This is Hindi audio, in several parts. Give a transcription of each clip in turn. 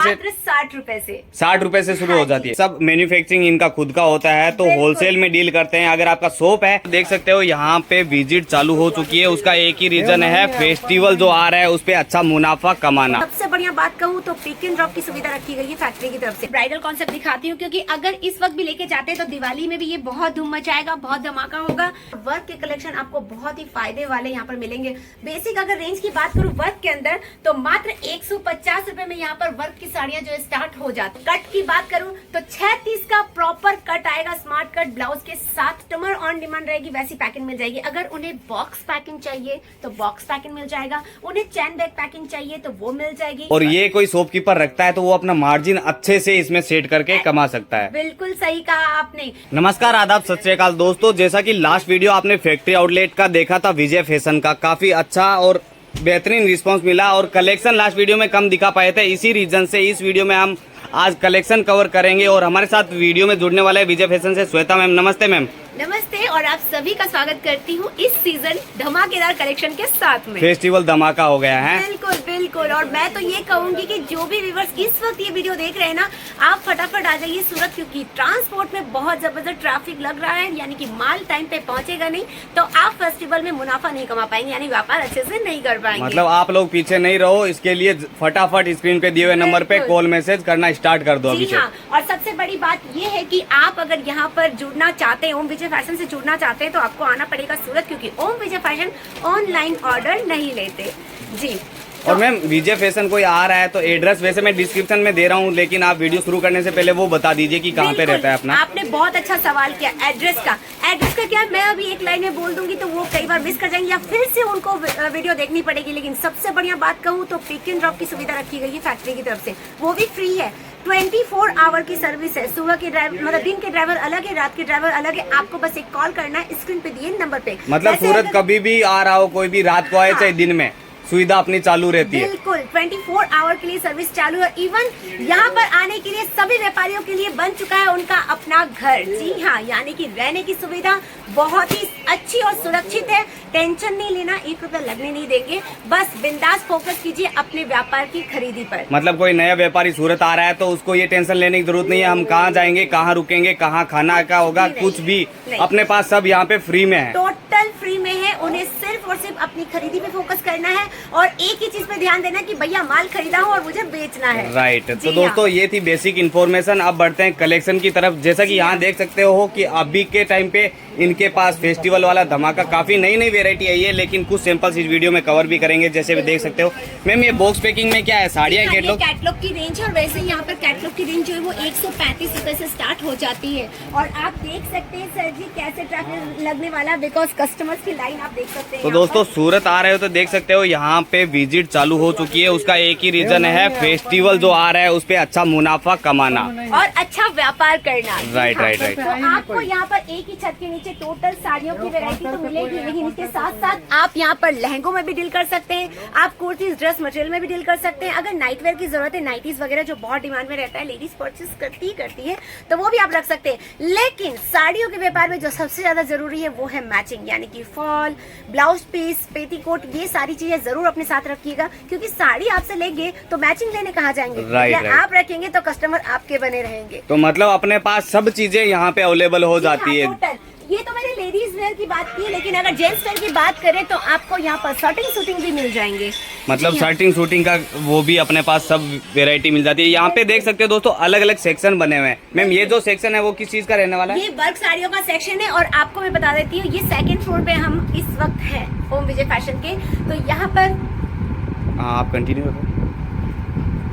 मात्र 60 रुपए से 60 रुपए से शुरू हो जाती है। सब मैन्युफैक्चरिंग इनका खुद का होता है, तो होलसेल में डील करते हैं। अगर आपका शॉप है, देख सकते हो यहाँ पे विजिट चालू हो चुकी है। उसका एक ही रीजन है, फेस्टिवल जो आ रहा है उस पे अच्छा मुनाफा कमाना। सबसे बढ़िया बात कहूँ तो पिक एंड ड्रॉप की सुविधा रखी गई है फैक्ट्री की तरफ से। ब्राइडल कॉन्सेप्ट दिखाती हूँ, क्योंकि अगर इस वक्त भी लेके जाते हैं तो दिवाली में भी ये बहुत धूम मचाएगा, बहुत धमाका होगा। वर्क के कलेक्शन आपको बहुत ही फायदे वाले यहाँ पर मिलेंगे। बेसिक अगर रेंज की बात करूँ वर्क के अंदर, तो मात्र 150 रुपए में यहाँ पर वर्क की साड़ियाँ जो स्टार्ट हो जाती। कट की बात करूँ तो 36 का प्रॉपर कट आएगा, स्मार्ट कट ब्लाउज के साथ। कस्टमर ऑन डिमांड रहेगी, वैसी पैकिंग मिल जाएगी। अगर उन्हें बॉक्स पैकिंग चाहिए तो बॉक्स पैकिंग मिल जाएगा, उन्हें चैन बैग पैकिंग चाहिए तो वो मिल जाएगी। और ये कोई शॉपकीपर रखता है तो वो अपना मार्जिन अच्छे से इसमें सेट करके कमा सकता है। बिल्कुल सही कहा आपने। नमस्कार, आदाब, सत श्री अकाल दोस्तों। जैसा कि लास्ट वीडियो आपने फैक्ट्री आउटलेट का देखा था विजय फैशन का, काफी अच्छा और बेहतरीन रिस्पांस मिला। और कलेक्शन लास्ट वीडियो में कम दिखा पाए थे, इसी रीजन से इस वीडियो में हम आज कलेक्शन कवर करेंगे। और हमारे साथ वीडियो में जुड़ने वाले विजय फैशन से श्वेता मैम। नमस्ते मैम। नमस्ते, और आप सभी का स्वागत करती हूँ इस सीजन धमाकेदार कलेक्शन के साथ में। फेस्टिवल धमाका हो गया है। बिल्कुल बिल्कुल। और मैं तो ये कहूंगी कि जो भी व्यूअर्स इस वक्त ये वीडियो देख रहे हैं ना, आप फटाफट आ जाइए सूरत, क्योंकि ट्रांसपोर्ट में बहुत जबरदस्त ट्रैफिक लग रहा है। यानी कि माल टाइम पे पहुंचेगा नहीं तो आप फेस्टिवल में मुनाफा नहीं कमा पाएंगे, यानी व्यापार अच्छे से नहीं कर पाएंगे। मतलब आप लोग पीछे नहीं रहो, इसके लिए फटाफट स्क्रीन पे दिए हुए नंबर पे कॉल मैसेज करना स्टार्ट कर दो अभी से। हाँ, और सबसे बड़ी बात ये है कि आप अगर यहाँ पर जुड़ना चाहते हैं, ओम विजय फैशन से जुड़ना चाहते हैं, तो आपको आना पड़ेगा सूरत, क्योंकि ओम विजय फैशन ऑनलाइन ऑर्डर नहीं लेते जी। और मैम विजय फैशन कोई आ रहा है तो एड्रेस वैसे मैं डिस्क्रिप्शन में दे रहा हूँ, लेकिन आप वीडियो शुरू करने से पहले वो बता दीजिए कि कहाँ पे रहता है अपना। आपने बहुत अच्छा सवाल किया। एड्रेस का क्या मैं अभी एक लाइन में बोल दूंगी तो वो कई बार मिस कर जाएंगे, या फिर से उनको वीडियो देखनी पड़ेगी। लेकिन सबसे बढ़िया बात कहूँ तो पिक एंड ड्रॉप की सुविधा रखी गई है फैक्ट्री की तरफ से, वो भी फ्री है। 24 आवर की सर्विस है। सुबह के ड्राइवर, मतलब दिन के ड्राइवर अलग है, रात के ड्राइवर अलग है। आपको बस एक कॉल करना है स्क्रीन पे दिए नंबर पे। मतलब सूरत कभी भी आ रहा हो, कोई भी रात को आए चाहे दिन में, सुविधा अपनी चालू रहती है। बिल्कुल 24 आवर के लिए सर्विस चालू है। इवन यहाँ पर आने के लिए सभी व्यापारियों के लिए बन चुका है उनका अपना घर। जी हाँ, यानी कि रहने की सुविधा बहुत ही अच्छी और सुरक्षित है। टेंशन नहीं लेना, 1 रुपया लगने नहीं देंगे। बस बिंदास फोकस कीजिए अपने व्यापार की खरीदी पर। मतलब कोई नया व्यापारी सूरत आ रहा है तो उसको ये टेंशन लेने की जरूरत नहीं है हम कहाँ जाएंगे, कहाँ रुकेंगे, कहाँ खाना का होगा, कुछ भी अपने पास सब यहाँ पे फ्री में है। टोटल फ्री में है। उन्हें सिर्फ और सिर्फ अपनी खरीदी पे फोकस करना है और एक ही चीज पे ध्यान देना कि भैया माल खरीदा हो और मुझे बेचना है। राइट। तो दोस्तों ये थी बेसिक इन्फॉर्मेशन। अब बढ़ते हैं कलेक्शन की तरफ। जैसा कि यहाँ देख सकते हो कि अभी के टाइम पे इनके पास फेस्टिवल वाला धमाका काफी नई नई वेरायटी आई है, लेकिन कुछ सैंपल्स इस वीडियो में कवर भी करेंगे। जैसे भी देख सकते हो मैम, ये बॉक्स पैकिंग में क्या है, साड़ियाँ कैटलॉग की रेंज है। और वैसे यहाँ पर कैटलॉग की रेंज जो है वो 135 रुपए से स्टार्ट हो जाती है। और आप देख सकते हैं सर जी कैसे ट्रैफिक लगने वाला, बिकॉज कस्टमर्स की लाइन आप देख सकते हैं। तो दोस्तों सूरत आ रहे हो तो देख सकते हो यहाँ पे विजिट चालू हो चुकी है। उसका एक ही रीजन है, फेस्टिवल जो आ रहा है उस पे अच्छा मुनाफा कमाना और अच्छा व्यापार करना। राइट। तो आपको यहाँ पर एक ही छत के नीचे टोटल साड़ियों की वैरायटी तो मिलेगी, लेकिन इसके साथ साथ आप यहाँ पर लहंगों में भी डील कर सकते हैं, आप कुर्तीज ड्रेस मटेरियल में भी डील कर सकते हैं। अगर नाइट वेयर की जरूरत है, नाइटीज वगैरह जो बहुत डिमांड में रहता है, लेडीज परचेज करती है, तो वो भी आप रख सकते हैं। लेकिन साड़ियों के व्यापार में जो सबसे ज्यादा जरूरी है वो है मैचिंग, यानी कि फॉल, ब्लाउज पीस, पेटीकोट, ये सारी चीजें जरूर अपने साथ रखिएगा, क्योंकि साड़ी आपसे लेंगे तो मैचिंग लेने कहाँ जाएंगे। राइट। आप रखेंगे तो कस्टमर आपके बने रहेंगे। तो मतलब अपने पास सब चीजें यहाँ पे अवेलेबल हो जाती है। ये तो मैंने लेडीज वेयर की बात की, लेकिन अगर जेंट्स वेयर की बात करें तो आपको यहाँ पर शर्टिंग शूटिंग भी मिल जाएंगे। मतलब शर्टिंग शूटिंग का वो भी अपने पास सब वेरायटी मिल जाती है। यहाँ पे देख सकते हो दोस्तों अलग अलग सेक्शन बने हुए हैं। मैम ये जो सेक्शन है वो किस चीज का रहने वाला है? ये वर्क साड़ियों का सेक्शन है। और आपको मैं बता देती हूँ, ये 2nd फ्लोर पे हम इस वक्त है ओम विजय फैशन के। तो यहाँ पर आप कंटिन्यू करो।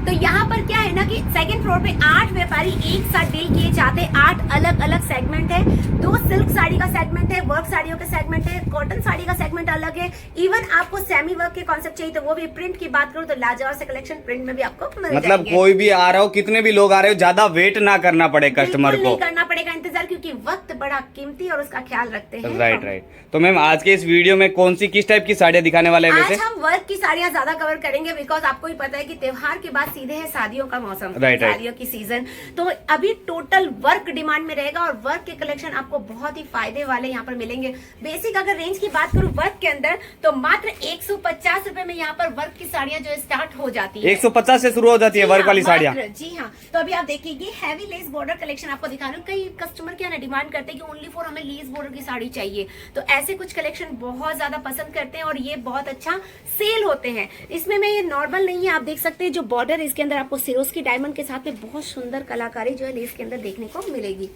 तो यहाँ पर क्या है ना कि 2nd फ्लोर पे 8 व्यापारी एक साथ डील किए जाते हैं। 8 अलग अलग सेगमेंट है। 2 सिल्क साड़ी का सेगमेंट है, वर्क साड़ियों का सेगमेंट है, कॉटन साड़ी का सेगमेंट अलग है। इवन आपको सेमी वर्क के कॉन्सेप्ट चाहिए तो वो भी। प्रिंट की बात करूँ तो लाजवाब से कलेक्शन प्रिंट में भी आपको मिल मतलब जाएंगे। कोई भी आ रहा हो, कितने भी लोग आ रहे हो, ज्यादा वेट ना करना पड़े कस्टमर को, नहीं करना पड़ेगा इंतजार, क्योंकि वक्त बड़ा कीमती और उसका ख्याल रखते हैं। राइट। तो मैम आज के इस वीडियो में कौन सी किस टाइप की साड़ियाँ दिखाने वाले हैं? आज वैसे हम वर्क की साड़ियाँ ज्यादा कवर करेंगे, बिकॉज आपको ही पता है कि त्योहार के बाद सीधे है शादियों का मौसम, राइट। साड़ियों की सीजन, तो अभी टोटल वर्क डिमांड में रहेगा और वर्क के कलेक्शन आपको बहुत ही फायदे वाले यहाँ पर मिलेंगे। बेसिक अगर रेंज की बात करूँ वर्क के अंदर तो मात्र 150 रुपए में यहाँ पर वर्क की साड़ियां जो स्टार्ट हो जाती है। 150 से शुरू हो जाती है वर्क वाली साड़ियाँ। जी हाँ, तो अभी आप देखिए हैवी लेस बॉर्डर कलेक्शन आपको दिखा रही हूँ। कई कस्टमर क्या ना डिमांड करते हैं कि ओनली फॉर हमें लेस बॉर्डर की साड़ी चाहिए, तो ऐसे कुछ कलेक्शन बहुत ज्यादा पसंद करते हैं और ये बहुत अच्छा सेल होते हैं। इसमें मैं ये नॉर्मल नहीं है, आप देख सकते हैं जो बॉर्डर इसके अंदर आपको सिरोस्की डायमंड के साथ में बहुत सुंदर कलाकारी जो है लेस के अंदर देखने को मिलेगी।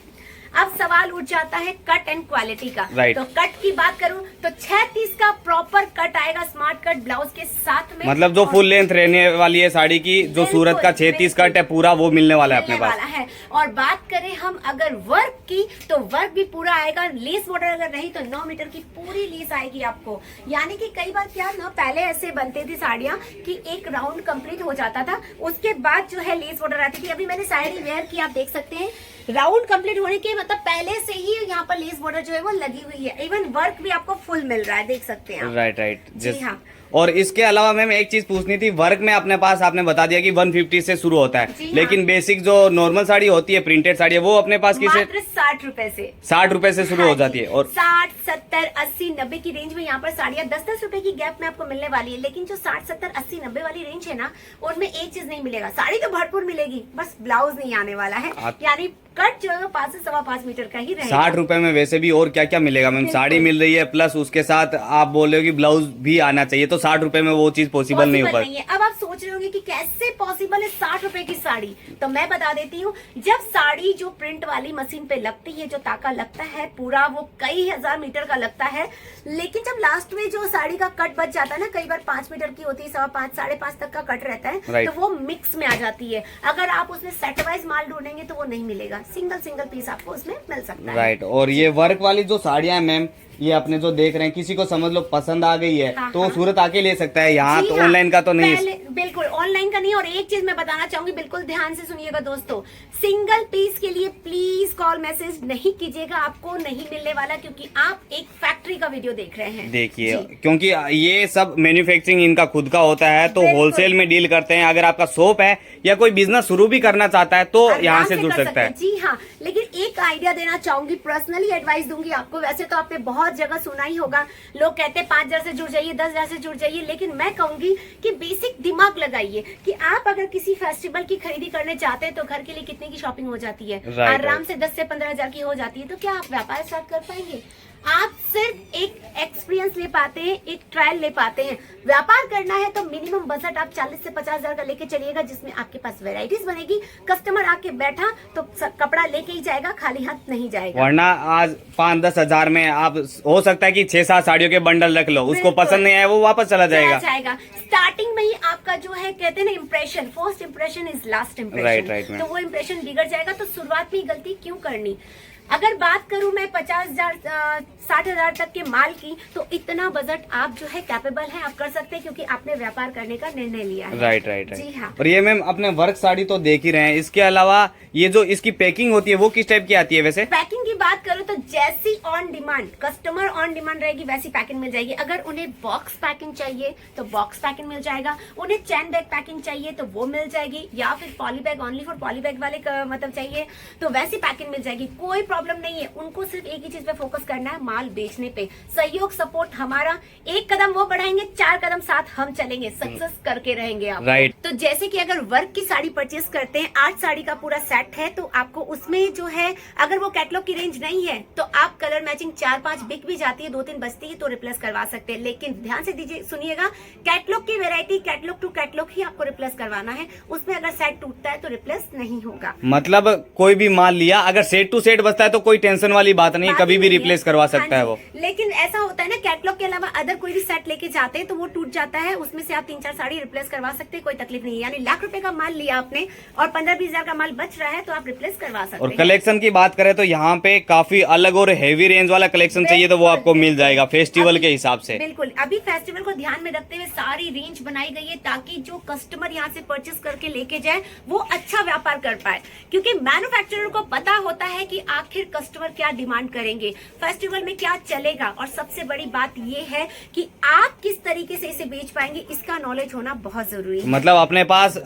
अब सवाल उठ जाता है कट एंड क्वालिटी का। तो कट की बात करूं तो 36 का प्रॉपर कट आएगा स्मार्ट कट ब्लाउज के साथ में, मतलब जो फुल लेंथ रहने वाली है साड़ी की, जो सूरत का 36 कट है पूरा वो मिलने वाला है अपने पास है। और बात करें हम अगर वर्क की तो वर्क भी पूरा आएगा। लेस बॉर्डर अगर रही तो 9 मीटर की पूरी लेस आएगी आपको। यानी कि कई बार क्या ना पहले ऐसे बनते थी साड़ियां कि एक राउंड कंप्लीट हो जाता था, उसके बाद जो है लेस बॉर्डर आती थी। अभी मैंने साड़ी वेयर की, आप देख सकते हैं राउंड कंप्लीट होने के मतलब पहले से ही यहाँ पर लेस बॉर्डर जो है वो लगी हुई है। इवन वर्क भी आपको फुल मिल रहा है, देख सकते हैं आप। राइट। जी हाँ। और इसके अलावा मैम एक चीज पूछनी थी, वर्क में अपने पास आपने बता दिया कि 150 से शुरू होता है, लेकिन बेसिक जो नॉर्मल साड़ी होती है, प्रिंटेड साड़ी है, वो अपने पास किसे 60 रुपए से 60 रुपए से शुरू हो जाती है। और 60, 70, 80, 90 की रेंज में यहाँ पर साड़ियाँ 10-10 रुपए की गैप में आपको मिलने वाली है। लेकिन जो 60, 70, 80, 90 वाली रेंज है ना, उनमें एक चीज नहीं मिलेगा, साड़ी तो भरपूर मिलेगी, बस ब्लाउज नहीं आने वाला है। यानी कट जो है 5 से 5.25 मीटर का ही रहेगा। 60 रुपए में वैसे भी और क्या क्या मिलेगा मैम? साड़ी मिल रही है प्लस उसके साथ आप बोल रहे हो कि ब्लाउज भी आना चाहिए, तो 60 रुपए में वो चीज पॉसिबल नहीं हो पाती। अब आप सोच रहे होंगे कि कैसे पॉसिबल है 60 रुपए की साड़ी, तो मैं बता देती हूँ। जब साड़ी जो प्रिंट वाली मशीन पे लगती है, जो ताका लगता है पूरा वो कई हजार मीटर का लगता है, लेकिन जब लास्ट में जो साड़ी का कट बच जाता है ना, कई बार 5 मीटर की होती है, 5.25, 5.5 तक का कट रहता है, तो वो मिक्स में आ जाती है। अगर आप उसमें सेट वाइज माल ढूंढेंगे तो वो नहीं मिलेगा, सिंगल पीस आपको उसमें मिल सकता है। राइट। और ये वर्क वाली जो साड़ियां हैं मैम, ये अपने जो देख रहे हैं, किसी को समझ लो पसंद आ गई है तो सूरत आके ले सकता है, यहाँ तो ऑनलाइन का तो नहीं। बिल्कुल ऑनलाइन का नहीं। और एक चीज मैं बताना चाहूंगी, बिल्कुल ध्यान से सुनिएगा दोस्तों, सिंगल पीस के लिए प्लीज कॉल मैसेज नहीं कीजिएगा, आपको नहीं मिलने वाला, क्योंकि आप एक फैक्ट्री का वीडियो देख रहे हैं। देखिए, क्योंकि ये सब मैन्युफैक्चरिंग इनका खुद का होता है, तो होलसेल में डील करते हैं। अगर आपका शॉप है या कोई बिजनेस शुरू भी करना चाहता है तो यहाँ से जुड़ सकता है। जी हाँ, लेकिन एक आइडिया देना चाहूंगी, पर्सनली एडवाइस दूंगी आपको। वैसे तो आपने बहुत जगह सुना ही होगा, लोग कहते हैं 5,000 से जुड़ जाइए, 10,000 से जुड़ जाइए, लेकिन मैं कहूंगी कि बेसिक दिमाग लगाइए कि आप अगर किसी फेस्टिवल की खरीदी करने चाहते हैं तो घर के लिए कितने की शॉपिंग हो जाती है, आराम से 10 से 15,000 की हो जाती है। तो क्या आप व्यापार स्टार्ट कर पाएंगे? आप सिर्फ एक एक्सपीरियंस ले पाते हैं, एक ट्रायल ले पाते हैं। व्यापार करना है तो मिनिमम बजट आप 40 से 50,000 का लेके चलिएगा, जिसमें आपके पास वैरायटीज बनेगी। कस्टमर आके बैठा तो कपड़ा लेके ही जाएगा, खाली हाथ नहीं जाएगा। वरना आज 5-10 हजार में आप हो सकता है कि 6-7 साड़ियों के बंडल रख लो, उसको पसंद नहीं आया वो वापस चला जाएगा। स्टार्टिंग में ही आपका जो है कहते हैं ना impression, first impression is last impression, तो वो इम्प्रेशन बिगड़ जाएगा। तो शुरुआत में गलती क्यों करनी? अगर बात करूं मैं 50,000 60,000 तक के माल की, तो इतना बजट आप जो है कैपेबल है, आप कर सकते हैं, क्योंकि आपने व्यापार करने का निर्णय लिया है। राइट। जी हाँ। और ये मैम अपने वर्क साड़ी तो देख ही रहे हैं, इसके अलावा ये जो इसकी पैकिंग होती है वो किस टाइप की आती है? वैसे पैकिंग की बात करूं तो जैसी on demand, customer on demand रहेगी वैसी पैकिंग मिल जाएगी। अगर उन्हें बॉक्स पैकिंग चाहिए तो बॉक्स पैकिंग मिल जाएगा, उन्हें चैन बैग पैकिंग चाहिए तो वो मिल जाएगी, या फिर poly bag only for poly bag वाले मतलब चाहिए तो वैसी पैकिंग मिल जाएगी। कोई प्रॉब्लम नहीं है, उनको सिर्फ एक ही चीज पे फोकस करना है, माल बेचने पे। सहयोग सपोर्ट हमारा, एक कदम वो बढ़ाएंगे, 4 कदम साथ हम चलेंगे, सक्सेस करके रहेंगे आप। राइट। तो जैसे कि अगर वर्क की साड़ी परचेस करते हैं, 8 साड़ी का पूरा सेट है, तो आपको उसमें जो है अगर वो कैटलॉग की रेंज नहीं है तो आप कलर मैचिंग 4-5 बिक भी जाती है, 2-3 बचती है तो रिप्लेस करवा सकते हैं। लेकिन ध्यान से दीजिए, सुनिएगा, कैटलॉग की वेरायटी कैटलॉग टू कैटलॉग ही आपको रिप्लेस करवाना है, उसमें अगर सेट टूटता है तो रिप्लेस नहीं होगा। मतलब कोई भी माल लिया अगर सेट टू सेट बचता है तो कोई टेंशन वाली बात नहीं, कभी भी रिप्लेस करवा सकता है वो। लेकिन ऐसा होता है ना, कैटलॉग के अलावा अदर कोई भी सेट लेके जाते हैं तो वो टूट जाता है, उसमें से आप 3-4 साड़ी रिप्लेस करवा सकते हैं, कोई तकलीफ नहीं है। यानी लाख रुपए का माल लिया आपने और 15-20 हजार का माल बच रहा है तो आप रिप्लेस करवा सकते हैं। और कलेक्शन की बात करें तो यहाँ पे काफी अलग और हेवी रेंज वाला कलेक्शन चाहिए तो वो आपको मिल जाएगा फेस्टिवल के हिसाब से। बिल्कुल, अभी फेस्टिवल को ध्यान में रखते हुए सारी रेंज बनाई गई है, ताकि जो कस्टमर यहाँ से परचेस करके लेके जाए वो अच्छा व्यापार कर पाए। क्योंकि मैन्युफैक्चरर को पता होता है कि आखिर कस्टमर क्या डिमांड करेंगे, फेस्टिवल में क्या चलेगा, और सबसे बड़ी बात ये है कि आप किस तरीके से इसे बेच पाएंगे, इसका नॉलेज होना बहुत जरूरी है। मतलब अपने पास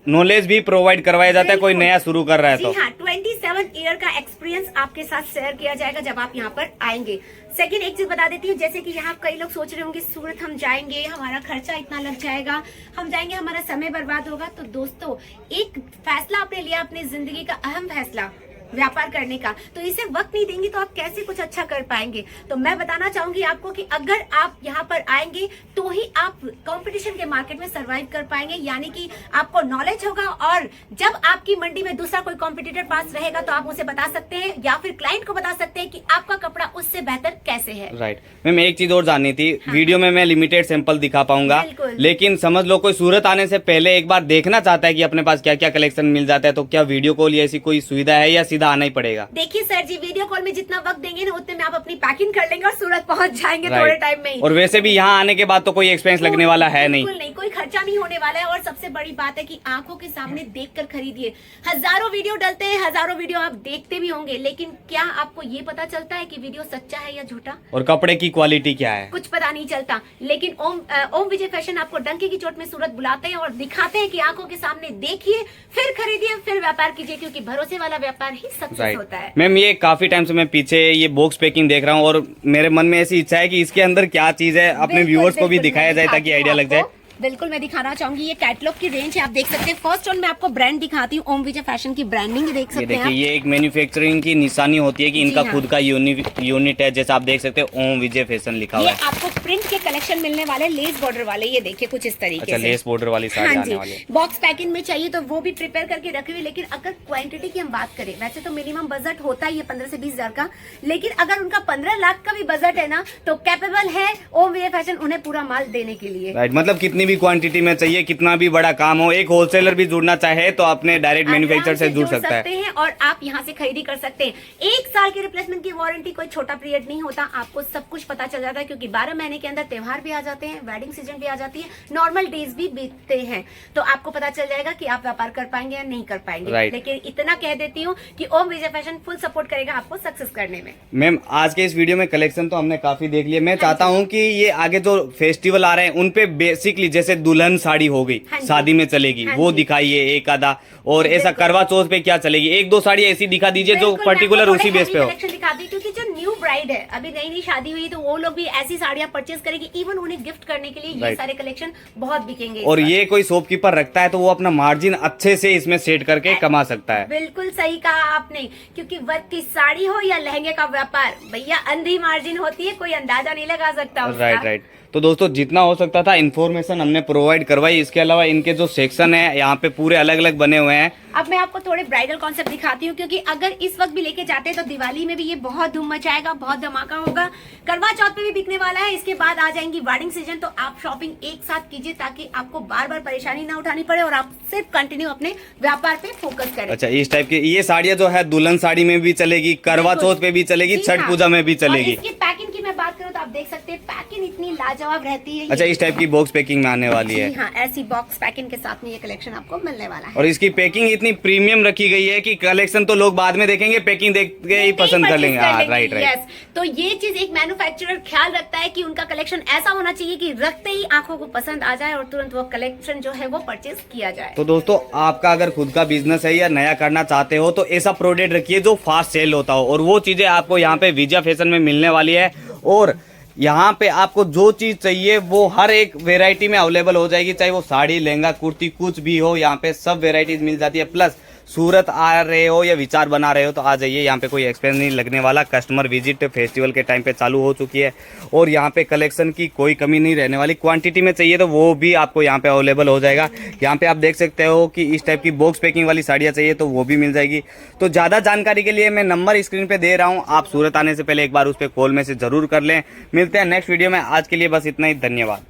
नॉलेज भी प्रोवाइड करवाया जाता है कोई नया शुरू कर रहा है तो। जी हाँ, 27 ईयर का एक्सपीरियंस आपके साथ शेयर किया जाएगा जब आप यहाँ पर आएंगे। सेकंड एक चीज बता देती हूँ, जैसे कि यहाँ कई लोग सोच रहे होंगे सूरत हम जाएंगे, हमारा खर्चा इतना लग जाएगा, हम जाएंगे हमारा समय बर्बाद होगा। तो दोस्तों, एक फैसला आपने लिया, अपनी जिंदगी का अहम फैसला व्यापार करने का, तो इसे वक्त नहीं देंगे तो आप कैसे कुछ अच्छा कर पाएंगे। तो मैं बताना चाहूंगी आपको कि अगर आप यहाँ पर आएंगे तो ही आप कंपटीशन के मार्केट में सरवाइव कर पाएंगे, यानी कि आपको नॉलेज होगा, और जब आपकी मंडी में दूसरा कोई कॉम्पिटिटर पास रहेगा तो आप उसे बता सकते हैं या फिर क्लाइंट को बता सकते हैं कि आपका कपड़ा उससे बेहतर कैसे है। राइट मैम, एक चीज और जाननी थी। हाँ। वीडियो में मैं लिमिटेड सैंपल दिखा पाऊंगा, लेकिन समझ लो कोई सूरत आने से पहले एक बार देखना चाहता है कि अपने पास क्या क्या कलेक्शन मिल जाता है, तो क्या वीडियो कॉल या ऐसी कोई सुविधा है या आना ही पड़ेगा? देखिए सर जी, वीडियो कॉल में जितना वक्त देंगे ना उतने में आप अपनी पैकिंग कर लेंगे और सूरत पहुंच जाएंगे थोड़े टाइम में ही। और वैसे भी यहाँ आने के बाद तो कोई एक्सपेंस लगने वाला है नहीं, बिल्कुल नहीं, कोई खर्चा नहीं होने वाला है। और सबसे बड़ी बात है कि आंखों के सामने देखकर खरीदिए। हजारों वीडियो डलते हैं, हजारों वीडियो आप देखते भी होंगे, लेकिन क्या आपको ये पता चलता है कि वीडियो सच्चा है या झूठा, और कपड़े की क्वालिटी क्या है, कुछ पता नहीं चलता। लेकिन ओम विजय फैशन आपको डंके की चोट में सूरत बुलाते हैं और दिखाते हैं कि आंखों के सामने देखिए, फिर खरीदिए, फिर व्यापार कीजिए, क्योंकि भरोसे वाला व्यापार ही सक्सेस होता है। मैम, ये काफी टाइम से मैं पीछे ये बॉक्स पैकिंग देख रहा हूँ और मेरे मन में ऐसी इच्छा है कि इसके अंदर क्या चीज है अपने व्यूअर्स को भी दिखाया जाए ताकि आइडिया लग जाए। बिल्कुल मैं दिखाना चाहूंगी, ये कैटलॉग की रेंज है, आप देख सकते हैं। फर्स्ट ऑन मैं आपको ब्रांड दिखाती हूँ, ओम विजय फैशन की ब्रांडिंग देख सकते हैं। ये एक मैन्युफैक्चरिंग की निशानी होती है कि इनका खुद का यूनिट है, जैसे आप देख सकते हैं ओम विजय फैशन लिखा हुआ है। ये आपको प्रिंट के कलेक्शन मिलने वाले, लेस बॉर्डर वाले, ये देखिए कुछ इस तरीके से। लेस बॉर्डर वाली साड़ी आने वाली है। बॉक्स पैकिंग में चाहिए तो वो भी प्रिपेयर करके रखे हुए, लेकिन अगर क्वांटिटी की हम बात करें, वैसे तो मिनिमम बजट होता ही है 15 से 20 हजार का, लेकिन अगर उनका 15 लाख का भी बजट है ना, तो कैपेबल है ओम विजय फैशन उन्हें पूरा माल देने के लिए। राइट, मतलब कितनी भी क्वांटिटी में चाहिए, कितना भी बड़ा काम हो, एक होलसेलर भी जुड़ना चाहे तो अपने डायरेक्ट मैन्युफैक्चरर से जुड़ सकता है और आप यहाँ से खरीदी कर सकते हैं। 1 साल की रिप्लेसमेंट की वारंटी कोई छोटा पीरियड नहीं होता, आपको सब कुछ पता चल जाता है, क्योंकि 12 महीने के अंदर त्योहार भी आ जाते हैं, वेडिंग सीजन भी आ जाती है, नॉर्मल डेज भी बीतते हैं, तो आपको पता चल जाएगा कि आप व्यापार कर पाएंगे या नहीं कर पाएंगे। लेकिन इतना कह देती हूँ कि ओम विजय फैशन फुल सपोर्ट करेगा आपको सक्सेस करने में। मैम, आज के इस वीडियो में कलेक्शन तो हमने काफी देख लिया, मैं चाहता हूँ कि ये आगे जो फेस्टिवल आ रहे हैं उन पे बेसिकली जैसे दुल्हन साड़ी हो गई, शादी में चलेगी, वो दिखाइए एक आधा, और ऐसा करवा चौथ पे क्या चलेगी, 1-2 साड़ी ऐसी दिखा दीजिए जो पर्टिकुलर उसी बेस पे हो। दिखा दी, क्योंकि जो न्यू ब्राइड है, अभी नई नई शादी हुई, तो वो लोग भी ऐसी साड़ियां परचेज करेगी, इवन उन्हें गिफ्ट करने के लिए ये सारे कलेक्शन बहुत बिकेंगे। और ये कोई शॉपकीपर रखता है तो वो अपना मार्जिन अच्छे से इसमें सेट करके कमा सकता है। बिल्कुल सही कहा आपने, क्योंकि वर्क की साड़ी हो या लहंगे का व्यापार, भैया अंधी मार्जिन होती है, कोई अंदाजा नहीं लगा सकता उसका। राइट। तो दोस्तों, जितना हो सकता था इन्फॉर्मेशन हमने प्रोवाइड करवाई। इसके अलावा इनके जो सेक्शन है यहाँ पे पूरे अलग अलग बने हुए हैं। अब मैं आपको थोड़े ब्राइडल कॉन्सेप्ट दिखाती हूँ, क्योंकि अगर इस वक्त भी लेके जाते हैं तो दिवाली में भी ये बहुत धूम मचाएगा, बहुत धमाका होगा, करवा चौथ पे भी बिकने वाला है, इसके बाद आ जाएंगी वेडिंग सीजन। तो आप शॉपिंग एक साथ कीजिए ताकि आपको बार बार परेशानी ना उठानी पड़े और आप सिर्फ कंटिन्यू अपने व्यापार पे फोकस करें। अच्छा, इस टाइप की ये साड़ियाँ जो है दुल्हन साड़ी में भी चलेगी, करवा चौथ पे भी चलेगी, छठ पूजा में भी चलेगी। इसकी पैकिंग की मैं बात करूँ तो आप देख सकते हैं, पैकिंग इतनी लाजवाब रहती है। अच्छा, इस टाइप की बॉक्स पैकिंग में आने वाली है। हाँ, ऐसी बॉक्स पैकिंग के साथ में ये कलेक्शन आपको मिलने वाला है। और इसकी पैकिंग इतनी प्रीमियम रखी गई है कि कलेक्शन तो लोग बाद में देखेंगे, पैकिंग देख के ही पसंद कर लेंगे। राइट। तो ये चीज एक मैन्युफैक्चरर ख्याल रखता है कि उनका कलेक्शन ऐसा होना चाहिए कि रखते ही आंखों को पसंद आ जाए और तुरंत वो कलेक्शन जो है वो परचेज किया जाए। तो दोस्तों, आपका अगर खुद का बिजनेस है या नया करना चाहते हो तो ऐसा प्रोडक्ट रखिए जो फास्ट सेल होता हो, और वो चीजें आपको यहाँ पे विजय फैशन में मिलने वाली है। और यहाँ पे आपको जो चीज चाहिए वो हर एक वेराइटी में अवेलेबल हो जाएगी, चाहे वो साड़ी, लहंगा, कुर्ती कुछ भी हो, यहाँ पे सब वेराइटीज मिल जाती है। प्लस सूरत आ रहे हो या विचार बना रहे हो तो आ जाइए, यहाँ पे कोई एक्सपेंस नहीं लगने वाला। कस्टमर विजिट फेस्टिवल के टाइम पे चालू हो चुकी है और यहाँ पे कलेक्शन की कोई कमी नहीं रहने वाली। क्वांटिटी में चाहिए तो वो भी आपको यहाँ पे अवेलेबल हो जाएगा। यहाँ पे आप देख सकते हो कि इस टाइप की बॉक्स पैकिंग वाली साड़ियाँ चाहिए तो वो भी मिल जाएगी। तो ज़्यादा जानकारी के लिए मैं नंबर स्क्रीन पे दे रहा हूँ, आप सूरत आने से पहले एक बार उस पर कॉल मैसेज जरूर कर लें। मिलते हैं नेक्स्ट वीडियो में, आज के लिए बस इतना ही, धन्यवाद।